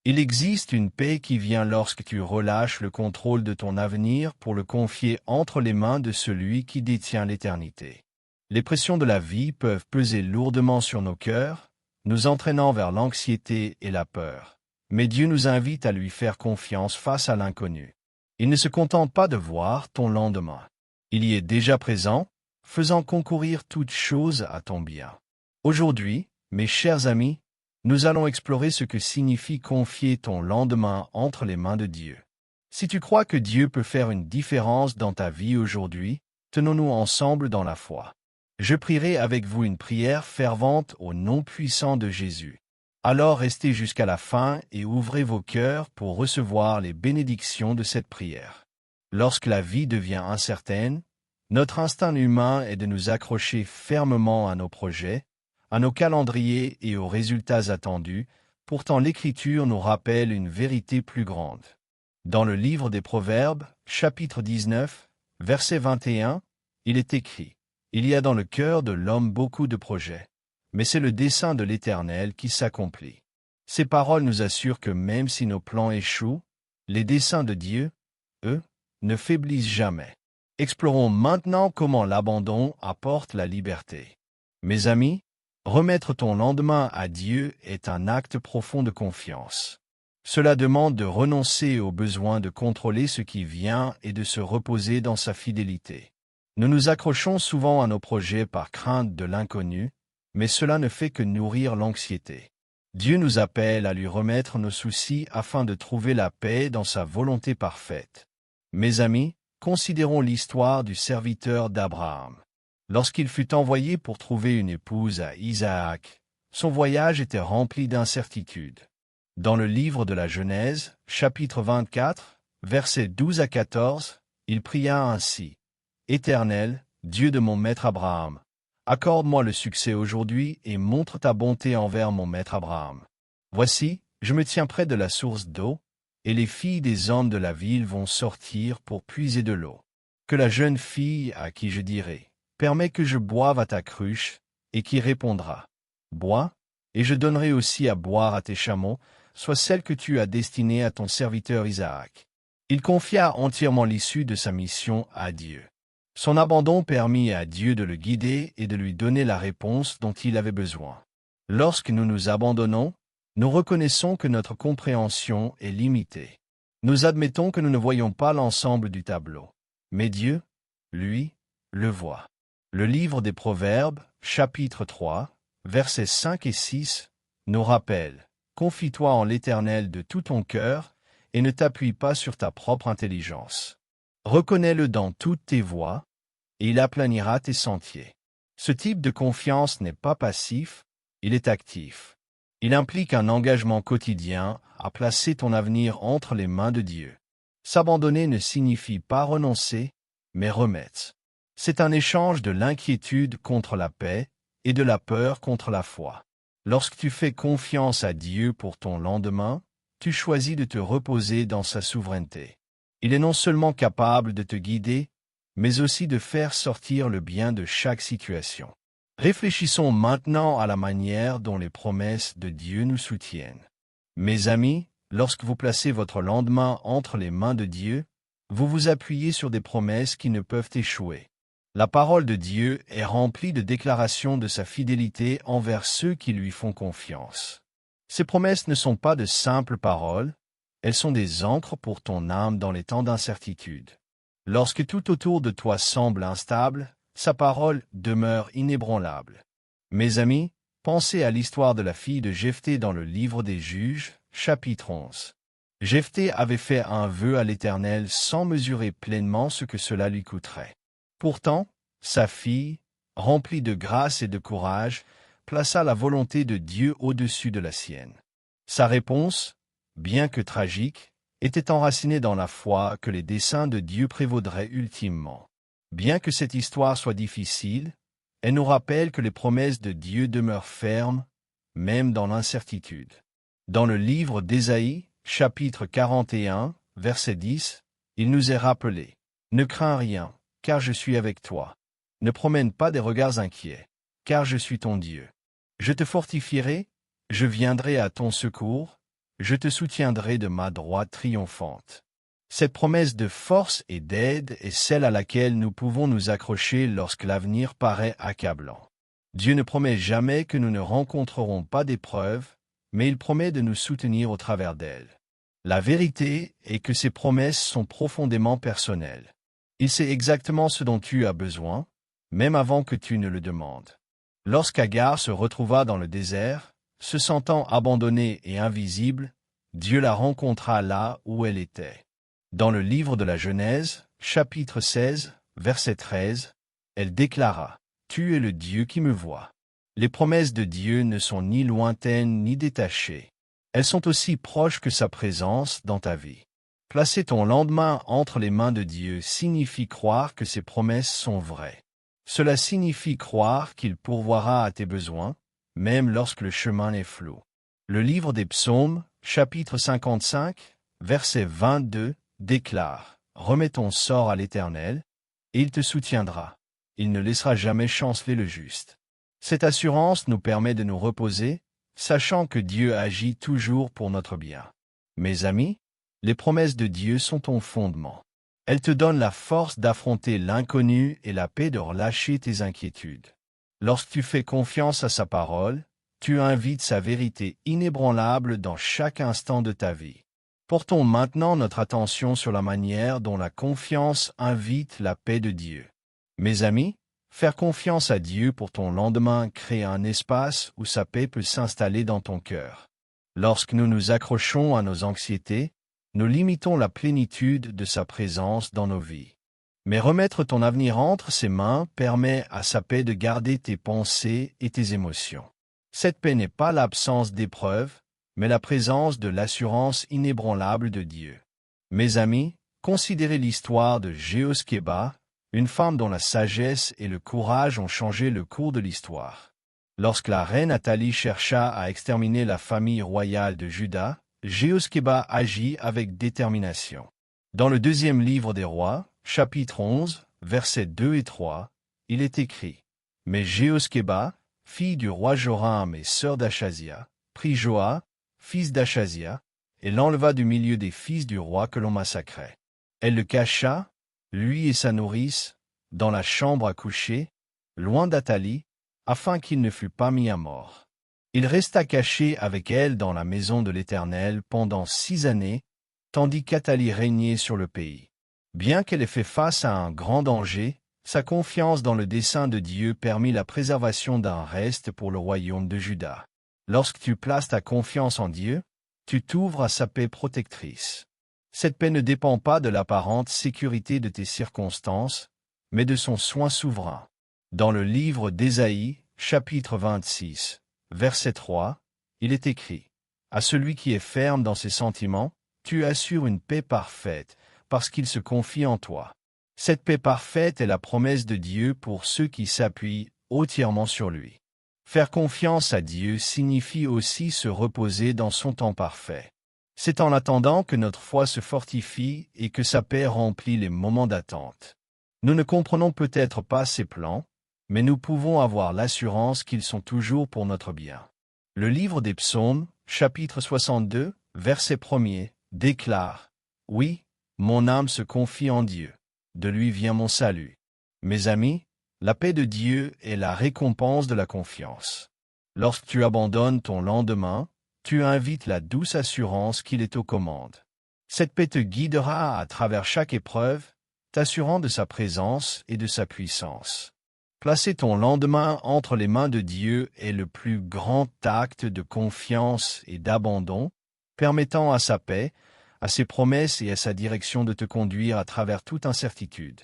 Il existe une paix qui vient lorsque tu relâches le contrôle de ton avenir pour le confier entre les mains de celui qui détient l'éternité. Les pressions de la vie peuvent peser lourdement sur nos cœurs, nous entraînant vers l'anxiété et la peur. Mais Dieu nous invite à lui faire confiance face à l'inconnu. Il ne se contente pas de voir ton lendemain. Il y est déjà présent, faisant concourir toutes choses à ton bien. Aujourd'hui, mes chers amis, nous allons explorer ce que signifie confier ton lendemain entre les mains de Dieu. Si tu crois que Dieu peut faire une différence dans ta vie aujourd'hui, tenons-nous ensemble dans la foi. Je prierai avec vous une prière fervente au nom puissant de Jésus. Alors restez jusqu'à la fin et ouvrez vos cœurs pour recevoir les bénédictions de cette prière. Lorsque la vie devient incertaine, notre instinct humain est de nous accrocher fermement à nos projets, à nos calendriers et aux résultats attendus. Pourtant l'Écriture nous rappelle une vérité plus grande. Dans le livre des Proverbes, chapitre 19, verset 21, il est écrit « Il y a dans le cœur de l'homme beaucoup de projets, mais c'est le dessein de l'Éternel qui s'accomplit. » Ces paroles nous assurent que même si nos plans échouent, les desseins de Dieu, eux, ne faiblissent jamais. Explorons maintenant comment l'abandon apporte la liberté. Mes amis, remettre ton lendemain à Dieu est un acte profond de confiance. Cela demande de renoncer au besoin de contrôler ce qui vient et de se reposer dans sa fidélité. Nous nous accrochons souvent à nos projets par crainte de l'inconnu, mais cela ne fait que nourrir l'anxiété. Dieu nous appelle à lui remettre nos soucis afin de trouver la paix dans sa volonté parfaite. Mes amis, considérons l'histoire du serviteur d'Abraham. Lorsqu'il fut envoyé pour trouver une épouse à Isaac, son voyage était rempli d'incertitudes. Dans le livre de la Genèse, chapitre 24, versets 12 à 14, il pria ainsi. « Éternel, Dieu de mon maître Abraham, accorde-moi le succès aujourd'hui et montre ta bonté envers mon maître Abraham. Voici, je me tiens près de la source d'eau, et les filles des hommes de la ville vont sortir pour puiser de l'eau. Que la jeune fille à qui je dirai, « Permets que je boive à ta cruche », et qui répondra, « Bois, et je donnerai aussi à boire à tes chameaux, soit celle que tu as destinée à ton serviteur Isaac. » Il confia entièrement l'issue de sa mission à Dieu. Son abandon permit à Dieu de le guider et de lui donner la réponse dont il avait besoin. Lorsque nous nous abandonnons, nous reconnaissons que notre compréhension est limitée. Nous admettons que nous ne voyons pas l'ensemble du tableau. Mais Dieu, lui, le voit. Le livre des Proverbes, chapitre 3, versets 5 et 6, nous rappelle « Confie-toi en l'Éternel de tout ton cœur et ne t'appuie pas sur ta propre intelligence. Reconnais-le dans toutes tes voies, et il aplanira tes sentiers. » Ce type de confiance n'est pas passif, il est actif. Il implique un engagement quotidien à placer ton avenir entre les mains de Dieu. S'abandonner ne signifie pas renoncer, mais remettre. C'est un échange de l'inquiétude contre la paix et de la peur contre la foi. Lorsque tu fais confiance à Dieu pour ton lendemain, tu choisis de te reposer dans sa souveraineté. Il est non seulement capable de te guider, mais aussi de faire sortir le bien de chaque situation. Réfléchissons maintenant à la manière dont les promesses de Dieu nous soutiennent. Mes amis, lorsque vous placez votre lendemain entre les mains de Dieu, vous vous appuyez sur des promesses qui ne peuvent échouer. La parole de Dieu est remplie de déclarations de sa fidélité envers ceux qui lui font confiance. Ces promesses ne sont pas de simples paroles, elles sont des ancres pour ton âme dans les temps d'incertitude. Lorsque tout autour de toi semble instable, sa parole demeure inébranlable. Mes amis, pensez à l'histoire de la fille de Jephthé dans le livre des Juges, chapitre 11. Jephthé avait fait un vœu à l'Éternel sans mesurer pleinement ce que cela lui coûterait. Pourtant, sa fille, remplie de grâce et de courage, plaça la volonté de Dieu au-dessus de la sienne. Sa réponse, bien que tragique, était enracinée dans la foi que les desseins de Dieu prévaudraient ultimement. Bien que cette histoire soit difficile, elle nous rappelle que les promesses de Dieu demeurent fermes, même dans l'incertitude. Dans le livre d'Ésaïe, chapitre 41, verset 10, il nous est rappelé « Ne crains rien, car je suis avec toi. Ne promène pas des regards inquiets, car je suis ton Dieu. Je te fortifierai, je viendrai à ton secours, je te soutiendrai de ma droite triomphante. Cette promesse de force et d'aide est celle à laquelle nous pouvons nous accrocher lorsque l'avenir paraît accablant. Dieu ne promet jamais que nous ne rencontrerons pas d'épreuves, mais il promet de nous soutenir au travers d'elles. La vérité est que ces promesses sont profondément personnelles. Il sait exactement ce dont tu as besoin, même avant que tu ne le demandes. Lorsqu'Agar se retrouva dans le désert, se sentant abandonnée et invisible, Dieu la rencontra là où elle était. Dans le livre de la Genèse, chapitre 16, verset 13, elle déclara « Tu es le Dieu qui me voit ». Les promesses de Dieu ne sont ni lointaines ni détachées. Elles sont aussi proches que sa présence dans ta vie. Placer ton lendemain entre les mains de Dieu signifie croire que ses promesses sont vraies. Cela signifie croire qu'il pourvoira à tes besoins, même lorsque le chemin est flou. Le livre des Psaumes, chapitre 55, verset 22, déclare « Remets ton sort à l'Éternel, et il te soutiendra. Il ne laissera jamais chanceler le juste. » Cette assurance nous permet de nous reposer, sachant que Dieu agit toujours pour notre bien. Mes amis, les promesses de Dieu sont ton fondement. Elles te donnent la force d'affronter l'inconnu et la paix de relâcher tes inquiétudes. Lorsque tu fais confiance à sa parole, tu invites sa vérité inébranlable dans chaque instant de ta vie. Portons maintenant notre attention sur la manière dont la confiance invite la paix de Dieu. Mes amis, faire confiance à Dieu pour ton lendemain crée un espace où sa paix peut s'installer dans ton cœur. Lorsque nous nous accrochons à nos anxiétés, nous limitons la plénitude de sa présence dans nos vies. Mais remettre ton avenir entre ses mains permet à sa paix de garder tes pensées et tes émotions. Cette paix n'est pas l'absence d'épreuves, mais la présence de l'assurance inébranlable de Dieu. Mes amis, considérez l'histoire de Jéhoskeba, une femme dont la sagesse et le courage ont changé le cours de l'histoire. Lorsque la reine Athalie chercha à exterminer la famille royale de Juda, Jéhoskeba agit avec détermination. Dans le deuxième livre des rois, chapitre 11, versets 2 et 3, il est écrit « Mais Jéhoskeba, fille du roi Joram et sœur d'Achazia, prit Joas, fils d'Achazia, et l'enleva du milieu des fils du roi que l'on massacrait. Elle le cacha, lui et sa nourrice, dans la chambre à coucher, loin d'Athalie, afin qu'il ne fût pas mis à mort. Il resta caché avec elle dans la maison de l'Éternel pendant 6 années, tandis qu'Athalie régnait sur le pays. Bien qu'elle ait fait face à un grand danger, sa confiance dans le dessein de Dieu permit la préservation d'un reste pour le royaume de Juda. Lorsque tu places ta confiance en Dieu, tu t'ouvres à sa paix protectrice. Cette paix ne dépend pas de l'apparente sécurité de tes circonstances, mais de son soin souverain. Dans le livre d'Ésaïe, chapitre 26, verset 3, il est écrit « À celui qui est ferme dans ses sentiments, tu assures une paix parfaite, parce qu'il se confie en toi. » Cette paix parfaite est la promesse de Dieu pour ceux qui s'appuient entièrement sur lui. Faire confiance à Dieu signifie aussi se reposer dans son temps parfait. C'est en attendant que notre foi se fortifie et que sa paix remplit les moments d'attente. Nous ne comprenons peut-être pas ses plans, mais nous pouvons avoir l'assurance qu'ils sont toujours pour notre bien. Le livre des Psaumes, chapitre 62, verset 1er, déclare « Oui, mon âme se confie en Dieu. De lui vient mon salut. » Mes amis, la paix de Dieu est la récompense de la confiance. Lorsque tu abandonnes ton lendemain, tu invites la douce assurance qu'il est aux commandes. Cette paix te guidera à travers chaque épreuve, t'assurant de sa présence et de sa puissance. Placer ton lendemain entre les mains de Dieu est le plus grand acte de confiance et d'abandon, permettant à sa paix, à ses promesses et à sa direction de te conduire à travers toute incertitude.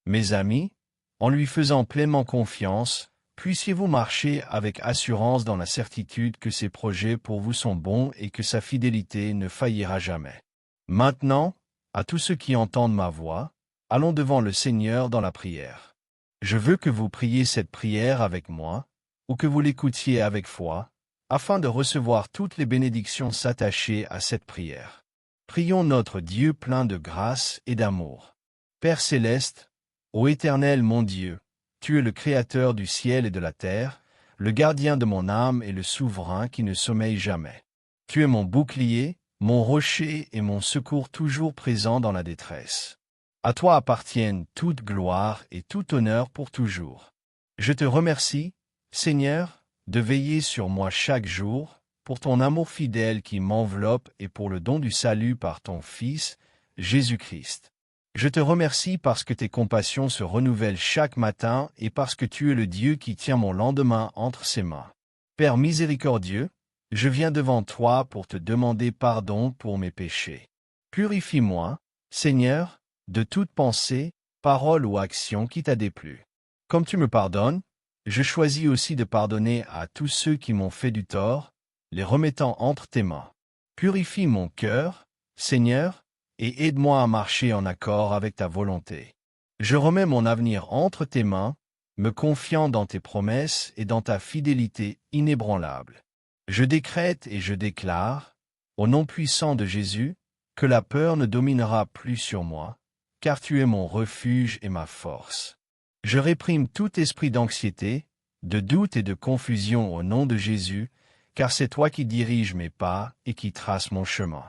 Mes amis, en lui faisant pleinement confiance, puissiez-vous marcher avec assurance dans la certitude que ses projets pour vous sont bons et que sa fidélité ne faillira jamais. Maintenant, à tous ceux qui entendent ma voix, allons devant le Seigneur dans la prière. Je veux que vous priez cette prière avec moi, ou que vous l'écoutiez avec foi, afin de recevoir toutes les bénédictions s'attacher à cette prière. Prions notre Dieu plein de grâce et d'amour. Père céleste, ô Éternel mon Dieu, tu es le Créateur du ciel et de la terre, le gardien de mon âme et le souverain qui ne sommeille jamais. Tu es mon bouclier, mon rocher et mon secours toujours présent dans la détresse. À toi appartiennent toute gloire et tout honneur pour toujours. Je te remercie, Seigneur, de veiller sur moi chaque jour, pour ton amour fidèle qui m'enveloppe et pour le don du salut par ton Fils, Jésus-Christ. Je te remercie parce que tes compassions se renouvellent chaque matin et parce que tu es le Dieu qui tient mon lendemain entre ses mains. Père miséricordieux, je viens devant toi pour te demander pardon pour mes péchés. Purifie-moi, Seigneur, de toute pensée, parole ou action qui t'a déplu. Comme tu me pardonnes, je choisis aussi de pardonner à tous ceux qui m'ont fait du tort, les remettant entre tes mains. Purifie mon cœur, Seigneur, et aide-moi à marcher en accord avec ta volonté. Je remets mon avenir entre tes mains, me confiant dans tes promesses et dans ta fidélité inébranlable. Je décrète et je déclare, au nom puissant de Jésus, que la peur ne dominera plus sur moi, car tu es mon refuge et ma force. Je réprime tout esprit d'anxiété, de doute et de confusion au nom de Jésus, car c'est toi qui diriges mes pas et qui traces mon chemin.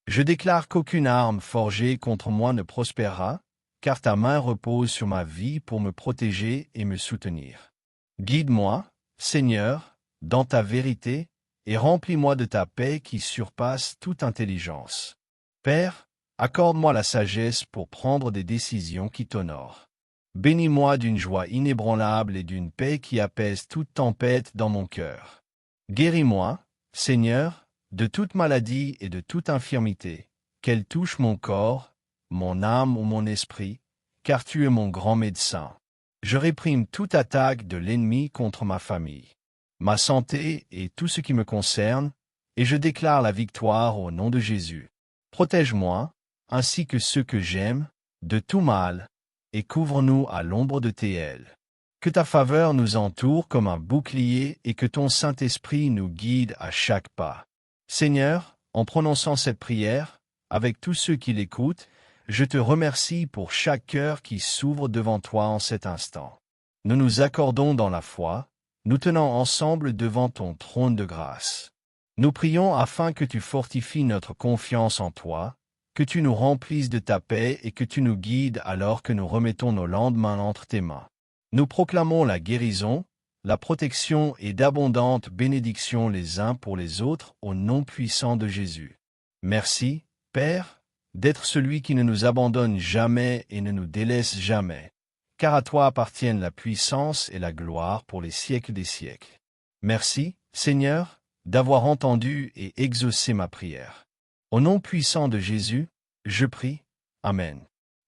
Je déclare qu'aucune arme forgée contre moi ne prospérera, car ta main repose sur ma vie pour me protéger et me soutenir. Guide-moi, Seigneur, dans ta vérité, et remplis-moi de ta paix qui surpasse toute intelligence. Père, accorde-moi la sagesse pour prendre des décisions qui t'honorent. Bénis-moi d'une joie inébranlable et d'une paix qui apaise toute tempête dans mon cœur. Guéris-moi, Seigneur, de toute maladie et de toute infirmité, qu'elle touche mon corps, mon âme ou mon esprit, car tu es mon grand médecin. Je réprime toute attaque de l'ennemi contre ma famille, ma santé et tout ce qui me concerne, et je déclare la victoire au nom de Jésus. Protège-moi, ainsi que ceux que j'aime, de tout mal, et couvre-nous à l'ombre de tes ailes. Que ta faveur nous entoure comme un bouclier et que ton Saint-Esprit nous guide à chaque pas. Seigneur, en prononçant cette prière, avec tous ceux qui l'écoutent, je te remercie pour chaque cœur qui s'ouvre devant toi en cet instant. Nous nous accordons dans la foi, nous tenant ensemble devant ton trône de grâce. Nous prions afin que tu fortifies notre confiance en toi, que tu nous remplisses de ta paix et que tu nous guides alors que nous remettons nos lendemains entre tes mains. Nous proclamons la guérison, la protection et d'abondantes bénédictions les uns pour les autres au nom puissant de Jésus. Merci, Père, d'être celui qui ne nous abandonne jamais et ne nous délaisse jamais, car à toi appartiennent la puissance et la gloire pour les siècles des siècles. Merci, Seigneur, d'avoir entendu et exaucé ma prière. Au nom puissant de Jésus, je prie. Amen.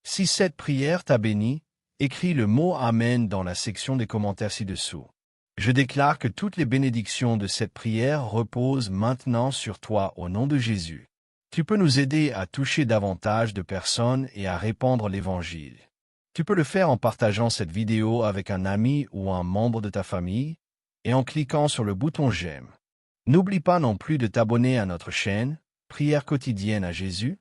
Si cette prière t'a béni, écris le mot Amen dans la section des commentaires ci-dessous. Je déclare que toutes les bénédictions de cette prière reposent maintenant sur toi au nom de Jésus. Tu peux nous aider à toucher davantage de personnes et à répandre l'Évangile. Tu peux le faire en partageant cette vidéo avec un ami ou un membre de ta famille et en cliquant sur le bouton j'aime. N'oublie pas non plus de t'abonner à notre chaîne, Prière quotidienne à Jésus,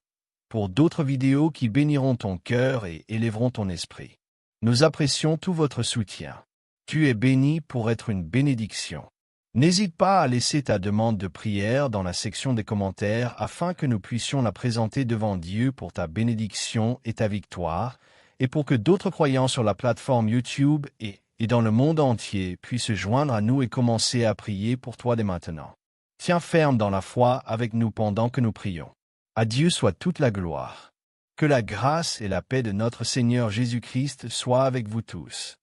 pour d'autres vidéos qui béniront ton cœur et élèveront ton esprit. Nous apprécions tout votre soutien. Tu es béni pour être une bénédiction. N'hésite pas à laisser ta demande de prière dans la section des commentaires afin que nous puissions la présenter devant Dieu pour ta bénédiction et ta victoire, et pour que d'autres croyants sur la plateforme YouTube et dans le monde entier puissent se joindre à nous et commencer à prier pour toi dès maintenant. Tiens ferme dans la foi avec nous pendant que nous prions. À Dieu soit toute la gloire. Que la grâce et la paix de notre Seigneur Jésus-Christ soient avec vous tous.